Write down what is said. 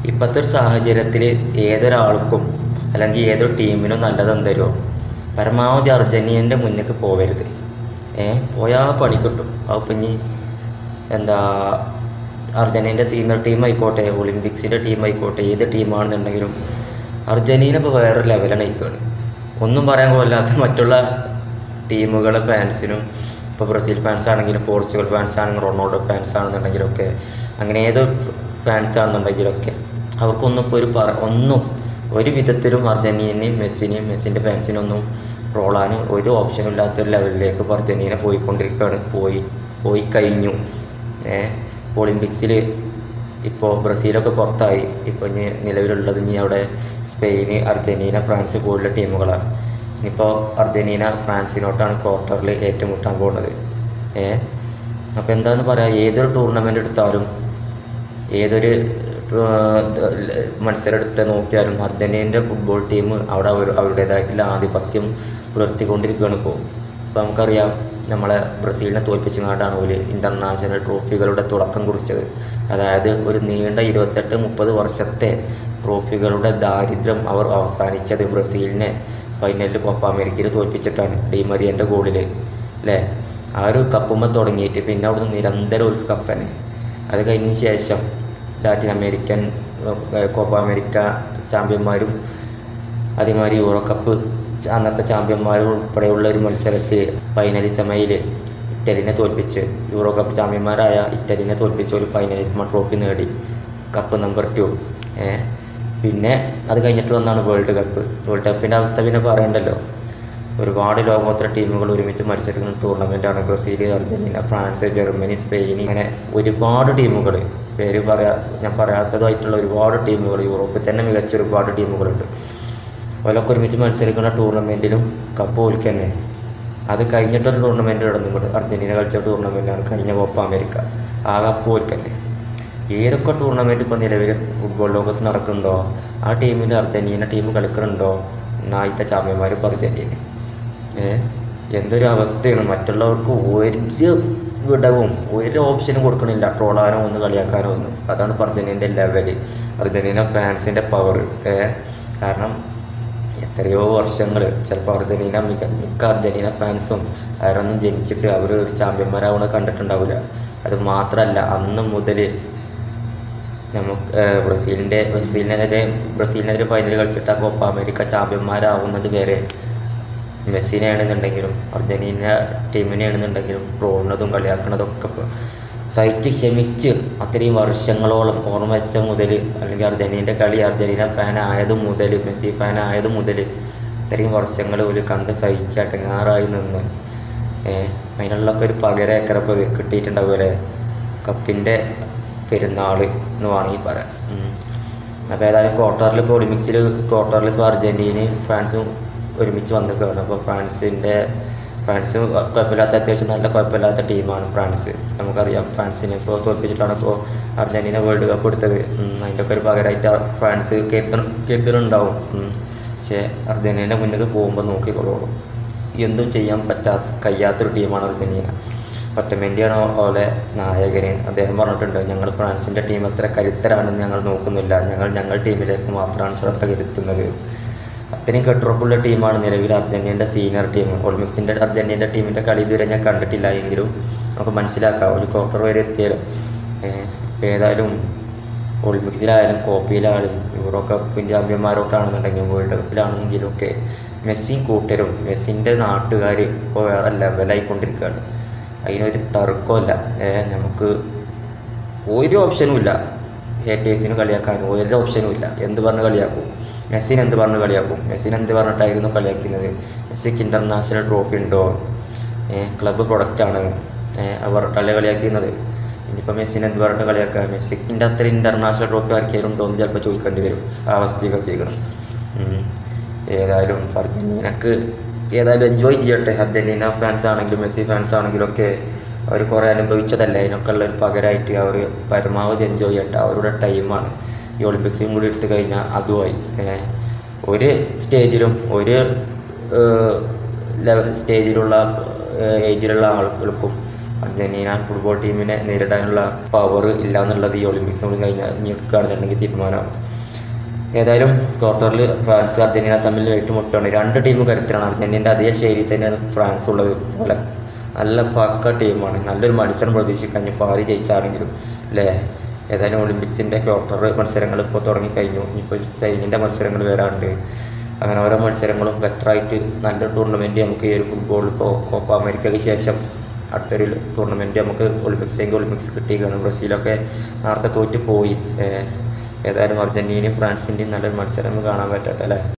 ഇപ്പോഴത്തെ ഒരു സാഹചര്യത്തിൽ ഏതൊരാൾക്കും അല്ലെങ്കിൽ ഏതൊരു ടീമിനും നല്ലതെന്തരുമോ പരമാവധി അർജൻറ്റീനൻ്റെ മുന്നിലേക്ക് പോകരുത്. പോയാൽ പണി കിട്ടും. അപ്പോൾ ഇനി എന്താ അർജൻറ്റീനൻ്റെ സീനിയർ ടീം ആയിക്കോട്ടെ, ഒളിമ്പിക്സിൻ്റെ ടീം ആയിക്കോട്ടെ, ഏത് ടീമാണെന്നുണ്ടെങ്കിലും അർജൻറ്റീന ഇപ്പോൾ വേറെ ലെവലാണ് ആയിക്കോട്ടെ. ഒന്നും പറയാൻ കൊല്ലാത്ത മറ്റുള്ള ടീമുകളെ ഫാൻസിനും, ഇപ്പോൾ ബ്രസീൽ ഫാൻസ് ആണെങ്കിലും പോർച്ചുഗൽ ഫാൻസ് ആണെങ്കിലും റൊണാൾഡോ ഫാൻസ് ആണെന്നുണ്ടെങ്കിലൊക്കെ അങ്ങനെ ഏത് ഫാൻസ് ആണെന്നുണ്ടെങ്കിലൊക്കെ അവർക്കൊന്നും ഇപ്പോൾ ഒന്നും ഒരു വിധത്തിലും അർജൻറ്റീനയും മെസ്സിൻ്റെ ഫാൻസിനൊന്നും ട്രോളാൻ ഒരു ഓപ്ഷനും ഇല്ലാത്തൊരു ലെവലിലേക്ക് ഇപ്പോൾ അർജൻറ്റീന പോയിക്കൊണ്ടിരിക്കുകയാണ്. പോയി കഴിഞ്ഞു. ഒളിമ്പിക്സിൽ ഇപ്പോൾ ബ്രസീലൊക്കെ പുറത്തായി. ഇപ്പോൾ ഇനി നിലവിലുള്ളത് ഇനി അവിടെ സ്പെയിന്, അർജൻറ്റീന, ഫ്രാൻസ് പോലുള്ള ടീമുകളാണ്. ഇനിയിപ്പോൾ അർജൻറ്റീന ഫ്രാൻസിനോട്ടാണ് ക്വാർട്ടറിൽ ഏറ്റുമുട്ടാൻ പോകുന്നത്. അപ്പോൾ എന്താണെന്ന് പറയാം, ഏതൊരു ടൂർണമെൻ്റ് എടുത്താലും ഏതൊരു മത്സരം എടുത്ത് നോക്കിയാലും അർജൻറ്റീനൻ്റെ ഫുട്ബോൾ ടീം അവിടെ അവരുടേതായിട്ടുള്ള ആധിപത്യം പുലർത്തിക്കൊണ്ടിരിക്കുകയാണ്. ഇപ്പോൾ നമുക്കറിയാം, നമ്മളെ ബ്രസീലിനെ തോൽപ്പിച്ചുകൊണ്ടാണ് ഒരു ഇൻ്റർനാഷണൽ ട്രോഫികളുടെ തുടക്കം കുറിച്ചത്. അതായത് ഒരു നീണ്ട 28-30 വർഷത്തെ ട്രോഫികളുടെ ദാരിദ്ര്യം അവർ അവസാനിച്ചത് ബ്രസീലിനെ ഫൈനലിൽ കോപ്പ അമേരിക്കയിൽ തോൽപ്പിച്ചിട്ടാണ്, ഡി മരിയൻ്റെ ഗോളിൽ അല്ലേ. ആ ഒരു കപ്പുമ്പോൾ തുടങ്ങിയിട്ട് പിന്നെ അവിടുന്ന് നിരന്തരം ഒരു കപ്പനെ. അത് കഴിഞ്ഞ ശേഷം ലാറ്റിൻ അമേരിക്കൻ കോപ്പ അമേരിക്ക ചാമ്പ്യന്മാരും അതേമാതിരി യൂറോ കപ്പ് അന്നത്തെ ചാമ്പ്യന്മാരും ഉൾപ്പെടെയുള്ള ഒരു മത്സരത്തിൽ ഫൈനലിസമയിൽ ഇറ്റലിനെ തോൽപ്പിച്ച്, യൂറോ കപ്പ് ചാമ്പ്യന്മാരായ ഇറ്റലിനെ തോൽപ്പിച്ച് ഒരു ഫൈനലിസമ ട്രോഫി നേടി, കപ്പ് നമ്പർ 2. പിന്നെ അത് കഴിഞ്ഞിട്ട് വന്നാണ് വേൾഡ് കപ്പിൻ്റെ അവസ്ഥ പിന്നെ പറയണ്ടല്ലോ. ഒരുപാട് ലോകോത്തര ടീമുകൾ ഒരുമിച്ച് മത്സരിക്കുന്ന ടൂർണമെൻറ്റാണ് Brazil, Argentina, France, Germany, Spain, ഇങ്ങനെ ഒരുപാട് ടീമുകൾ, ഞാൻ പറയാത്തതായിട്ടുള്ള ഒരുപാട് ടീമുകൾ, യൂറോപ്പിൽ തന്നെ മികച്ച ഒരുപാട് ടീമുകളുണ്ട്. അവരൊക്കെ ഒരുമിച്ച് മത്സരിക്കുന്ന ടൂർണമെൻറ്റിലും കപ്പ് ഓൽക്ക് തന്നെ. അത് കഴിഞ്ഞിട്ടൊരു ടൂർണമെൻറ്റ് നടന്നുകൊണ്ട് അർജൻറ്റീന കളിച്ച ടൂർണമെൻറ്റാണ് കഴിഞ്ഞ കോപ്പ അമേരിക്ക. ആ കപ്പ് ഓൽക്ക് തന്നെ. ഏതൊക്കെ ടൂർണമെൻറ്റ് ഇപ്പോൾ നിലവിൽ ഫുട്ബോൾ ലോകത്ത് നടക്കുന്നുണ്ടോ ആ ടീമിൽ അർജൻറ്റീന ടീം കളിക്കുന്നുണ്ടോ ആദ്യത്തെ ചാമ്പ്യന്മാർ ഇപ്പോൾ അർജൻറ്റീന. എന്തൊരു അവസ്ഥയാണ്. മറ്റുള്ളവർക്ക് ഒരു വിടവും ഒരു ഓപ്ഷനും കൊടുക്കണില്ല, ട്രോളാനോ ഒന്ന് കളിയാക്കാനോ ഒന്നും. അതാണ് ഇപ്പോൾ അർജൻറ്റീനൻ്റെ ലെവൽ, അർജൻറ്റീന ഫാൻസിൻ്റെ പവർ. കാരണം എത്രയോ വർഷങ്ങൾ ചിലപ്പോൾ അർജൻറ്റീന മിക്ക അർജൻറ്റീന ഫാൻസും അവരൊന്നും ജനിച്ചിട്ട് അവർ ഒരു ചാമ്പ്യന്മാരാവണ കണ്ടിട്ടുണ്ടാവില്ല. അത് മാത്രമല്ല, അന്ന് മുതൽ നമുക്ക് ബ്രസീലിനെതിരെ ഫൈനൽ കളിച്ചിട്ട് ആ കോപ്പ അമേരിക്ക ചാമ്പ്യന്മാരാവുന്നത് വരെ മെസ്സിനെയാണെന്നുണ്ടെങ്കിലും അർജൻറ്റീന ടീമിനെയാണെന്നുണ്ടെങ്കിലും ട്രോളുന്നതും കളിയാക്കുന്നതൊക്കെ സഹിച്ച് ക്ഷമിച്ച് അത്രയും വർഷങ്ങളോളം ഓർമ്മ വെച്ച മുതൽ, അല്ലെങ്കിൽ അർജൻറ്റീനയുടെ കളി അർജൻറ്റീന ഫാൻ ആയത് മുതൽ, മെസ്സി ഫാൻ ആയത് മുതൽ ഇത്രയും വർഷങ്ങൾ ഒരു കണ്ട് സഹിച്ച് അടങ്ങാറായി നിന്ന് അതിനുള്ളൊക്കെ ഒരു പകരക്കരപ്പ് കിട്ടിയിട്ടുണ്ടാവുമല്ലേ, കപ്പിൻ്റെ പെരുന്നാൾ എന്ന് വേണമെങ്കിൽ പറയാം. അപ്പോൾ ഏതായാലും ക്വാർട്ടറിൽ ഇപ്പോൾ ക്വാർട്ടറിൽ ഇപ്പോൾ അർജൻറ്റീനയും ഫ്രാൻസും ഒരുമിച്ച് വന്നിരിക്കുകയാണ്. അപ്പോൾ ഫ്രാൻസ് കുഴപ്പമില്ലാത്ത, അത്യാവശ്യം നല്ല കുഴപ്പമില്ലാത്ത ടീമാണ് ഫ്രാൻസ്. നമുക്കറിയാം, ഫ്രാൻസിനെ ഇപ്പോൾ തോൽപ്പിച്ചിട്ടാണ് ഇപ്പോൾ അർജൻറ്റീന വേൾഡ് കപ്പ് എടുത്തത്. അതിൻ്റെ ഒക്കെ ഒരു പകരമായിട്ട് ഫ്രാൻസ് കരുതലുണ്ടാവും. പക്ഷേ അർജൻറ്റീനയുടെ മുന്നിൽ പോകുമ്പോൾ നോക്കിക്കൊള്ളൂ, എന്തും ചെയ്യാൻ കഴിയാത്തൊരു ടീമാണ് അർജൻറ്റീന. ഒറ്റമെൻഡിയാണ് ഓലെ നായകന്. അദ്ദേഹം പറഞ്ഞിട്ടുണ്ട്, ഞങ്ങൾ ഫ്രാൻസിൻ്റെ ടീം എത്ര കരുത്തരാണെന്ന് ഞങ്ങൾ നോക്കുന്നില്ല, ഞങ്ങൾ ടീമിലേക്ക് മാത്രമാണ് ശ്രദ്ധ കരുത്തുന്നത്. അത്രയും കെട്ടുറപ്പുള്ള ടീമാണ് നിലവിൽ അർജൻറ്റീനയുടെ സീനിയർ ടീം. ഒളിമ്പിക്സിൻ്റെ അർജൻറ്റീനയുടെ ടീമിൻ്റെ കളി ഇതുവരെ ഞാൻ കണ്ടിട്ടില്ല, എങ്കിലും നമുക്ക് മനസ്സിലാക്കാം ഒരു ക്വാർട്ടർ വരെ എത്തിയാലും. ഏതായാലും ഒളിമ്പിക്സിലായാലും കോപ്പയിലായാലും യൂറോ കപ്പ് ചാമ്പ്യന്മാരോട്ടാണെന്നുണ്ടെങ്കിലും വേൾഡ് കപ്പിലാണെങ്കിലും ഒക്കെ മെസ്സിയും കൂട്ടരും മെസ്സിൻ്റെ നാട്ടുകാർ ഇപ്പോൾ വേറെ ലെവലായിക്കൊണ്ടിരിക്കുകയാണ്. അതിനൊരു തർക്കമില്ല. നമുക്ക് ഒരു ഓപ്ഷനും ഇല്ല ഹേറ്റേഴ്സിന് കളിയാക്കാൻ, ഒരു ഓപ്ഷനും ഇല്ല. എന്ത് പറഞ്ഞ് കളിയാക്കും, മെസ്സിനെ എന്ത് പറഞ്ഞ് കളിയാക്കും, മെസ്സിനെ എന്ത് പറഞ്ഞിട്ടായിരുന്നു കളിയാക്കുന്നത്. മെസ്സിക്ക് ഇൻ്റർനാഷണൽ ട്രോഫി ഉണ്ടോ, ക്ലബ്ബ് പ്രൊഡക്റ്റാണ് അവർ കളിയാക്കുന്നത്. ഇനിയിപ്പോൾ മെസ്സിനെ എന്ത് പറഞ്ഞിട്ട് കളിയാക്കുക, മെസ്സിൻ്റെ അത്ര ഇൻ്റർനാഷണൽ ട്രോഫി ആർക്കെങ്കിലും ഉണ്ടോ എന്ന് ചിലപ്പോൾ ചോദിക്കേണ്ടി വരും. ആ അവസ്ഥയൊക്കെ എത്തിക്കണം. ഏതായാലും അർജൻറ്റീനക്ക് എൻജോയ് ചെയ്യട്ടെ. അർജൻറ്റീന ഫാൻസ് ആണെങ്കിലും മെസ്സി ഫാൻസ് ആണെങ്കിലും ഒക്കെ അവർ കുറേ അനുഭവിച്ചതല്ലേ, അതിനൊക്കെ ഉള്ളൊരു പകരമായിട്ട് അവർ പരമാവധി എൻജോയ് ചെയ്യട്ടെ. അവരുടെ ടൈമാണ്. ഈ ഒളിമ്പിക്സും കൂടി എടുത്തു കഴിഞ്ഞാൽ അതുമായി ഒരു സ്റ്റേജിലും സ്റ്റേജിലുള്ള ഏജിലുള്ള ആളുകൾക്കും അർജൻറ്റീന ഫുട്ബോൾ ടീമിനെ നേരിടാനുള്ള പവർ ഇല്ല എന്നുള്ളത് ഈ ഒളിമ്പിക്സ് കൂടി കഴിഞ്ഞാൽ ഞെടുക്കുകയാണെന്നുണ്ടെങ്കിൽ തീരുമാനമാകും. ഏതായാലും ക്വാർട്ടറിൽ ഫ്രാൻസ് അർജൻറ്റീന തമ്മിൽ ഏറ്റുമുട്ടാണ്. രണ്ട് ടീം കരുത്തരാണ്. അർജൻറ്റീനയുടെ അതേ ശൈലിയിൽ തന്നെയാണ് ഫ്രാൻസ് ഉള്ളത് പോലെ നല്ല പക്ക ടീമാണ്. നല്ലൊരു മത്സരം പ്രതീക്ഷിക്കാൻ ഇപ്പോൾ ആര് ജയിച്ചാണെങ്കിലും അല്ലേ. ഏതായാലും ഒളിമ്പിക്സിൻ്റെ ക്വാർട്ടർ മത്സരങ്ങൾ ഇപ്പോൾ തുടങ്ങിക്കഴിഞ്ഞു. ഇനിയിപ്പോൾ ഫൈനലിൻ്റെ മത്സരങ്ങൾ വരാറുണ്ട്. അങ്ങനെ ഓരോ മത്സരങ്ങളും ബെറ്ററായിട്ട് നല്ല ടൂർണമെൻറ്റ് നമുക്ക് ഈ ഒരു ഫുട്ബോൾ ഇപ്പോൾ കോപ്പ അമേരിക്കയ്ക്ക് ശേഷം അടുത്തൊരു ടൂർണമെൻറ്റ് നമുക്ക് ഒളിമ്പിക്സ് കിട്ടിയിരിക്കുകയാണ്. ബ്രസീലൊക്കെ നേരത്തെ തോറ്റ് പോയി. ഏതായാലും അർജൻറ്റീനയും ഫ്രാൻസിൻ്റെയും നല്ലൊരു മത്സരം കാണാൻ പറ്റട്ടെ അല്ലേ.